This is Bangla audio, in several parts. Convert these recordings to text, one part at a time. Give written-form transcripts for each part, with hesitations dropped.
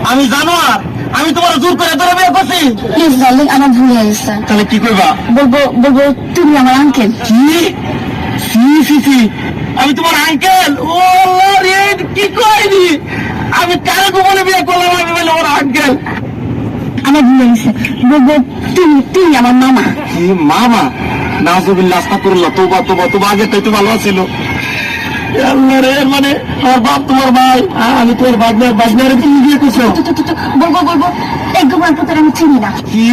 আমি জানো আমি তোমার জোর করে ধরে বিয়ে করছি। প্লিজ ডার্লিং, আমার ভুল হয়ে গেছে। তাহলে কি করবা? বলবো তুমি আমার আঙ্কেল। কি? সি সি সি, আমি তোমার আঙ্কেল? ও রে, কি কইনি আমি? কারে গোপনে বিয়ে করলাম? আমি বলে ওর আঙ্কেল। আমার ভুল হয়ে গেছে। বলবো তুমি আমার মামা। মামা? নাজুবিল্লাহ, আস্তাগফিরুল্লাহ, তোবা তোবা তোবা, আগে তো একটু ভালো ছিল। আল্লাহ রে, মানে আমার বাপ তোমার ভাই, আমি তোমার বাজনারে তুমি বিয়ে করছো? বলবো এই গোপাল পুত্র আমি চিনি না। কি?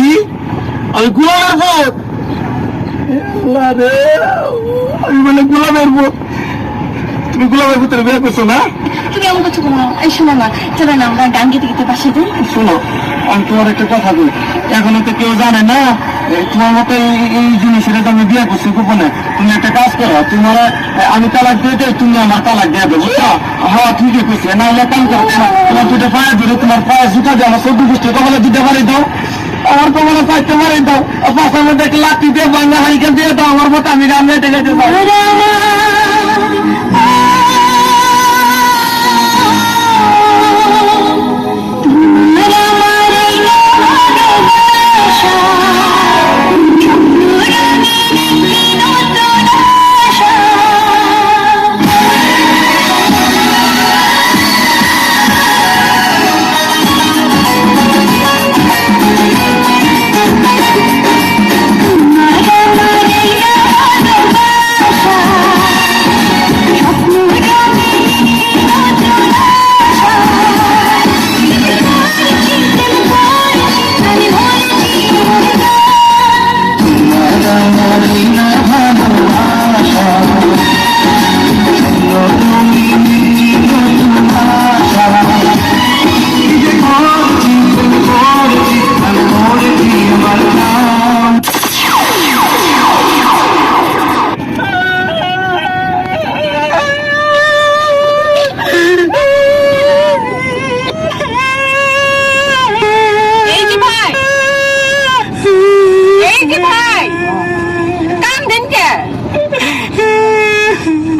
আমি গোলামের ভোট? আল্লাহ রে, আমি বলে গোলামের ভোট? তুমি গোলামের ভিতরে বিয়ে করছো না? তুমি এমন কথা বলো না। এই শোনো না, চলো না আমরা গান গেতে গেতে পাশে দিই। শোনো, আমি তোমার একটা কথা বলি, এখনো তো কেউ জানে না তোমার মতো এই জিনিসটা তো আমি বিয়ে করছি গোপনে। তুমি একটা কাজ করো, তোমার আমি তালাক দিয়ে দেয়, তুমি আমার তালাক দিয়ে দেবো, বুঝছো? হ্যাঁ ঠিকই করছি। না হলে কাম করো, তোমার দুটো পায়ে ধরে, তোমার পায়ে জুতা দিয়ে আমার 14 গোষ্ঠী কপালে দিতে পারি দাও, আমার কপালে পাইতে পারি দাও, পাশার মধ্যে একটা লাঠি দিয়ে বাংলা হাইকেল দিয়ে দাও আমার মতো, আমি রান্না টেকে যেতে পারি।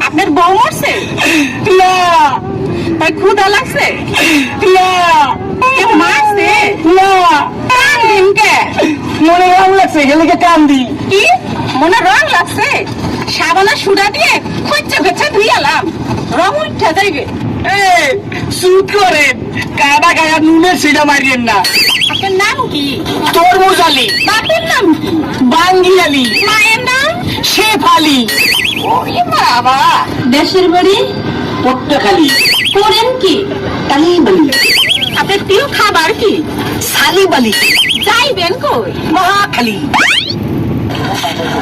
আপনার বউ মরছে? না। তাই ক্ষুধা লাগছে? না। কেউ মারছে? না। কান্দিন কে? মনে রং লাগছে, গেলে কান্দি। কি মনে রং লাগছে? সাবানা সুডা দিয়ে খুঁজছে খুঁজছে ধুইয়ালাম, রং উঠা যাইবে। শুট করেন, কাদা গায়া নুনের সেটা মারিয়েন না। আপনার নাম কি? তরমুজ আলী। বাপের নাম কি? বাঙ্গি আলী। মায়ের নাম? শেফ আলী। ওরে বাবা। দেশের বাড়ি? পট্টখালি। করেন কি? কালীবালি। আপনার প্রিয় খাবার কি? সালিবালি। যাইবেন কই? মহাখালী।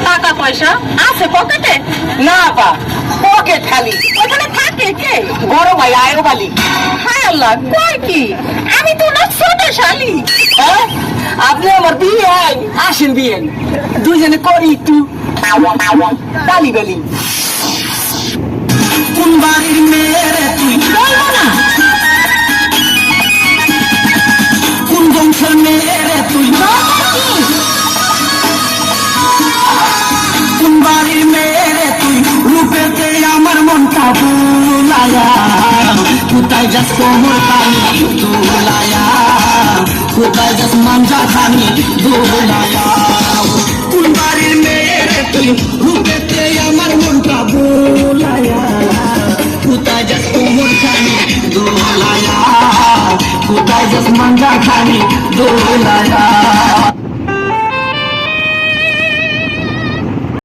টাকা পয়সা আছে পকেটে? না পা, পকেট খালি। ওখানে থাকে কে? বড় ভাই আয়ো বালি। হায় আল্লাহ, কয় কি? আমি তো না ছোট শালি। হ্যাঁ, আপনি আমার বিয়ে আসেন বিয়েন, দুইজনে করি একটু তালি বালি। কোন বাড়ির মেয়ে তুই? বলবো না। কোন বংশের মেয়ে তুই? কোন বাড়ির মেয়ে তুই? রূপেতে আমার মনটা বুলায়া, কোথায় যাস কোমর খানি দুলায়া, কোথায় যাস মাঞ্জা খানি দুলায়া। কোন বাড়ির মেয়ে তুই? রূপেতে আমার মনটা বুলায়া, কোথায় যাস কোমর খানি দুলায়া, কোথায় যাস মাঞ্জা খানি দুলায়া।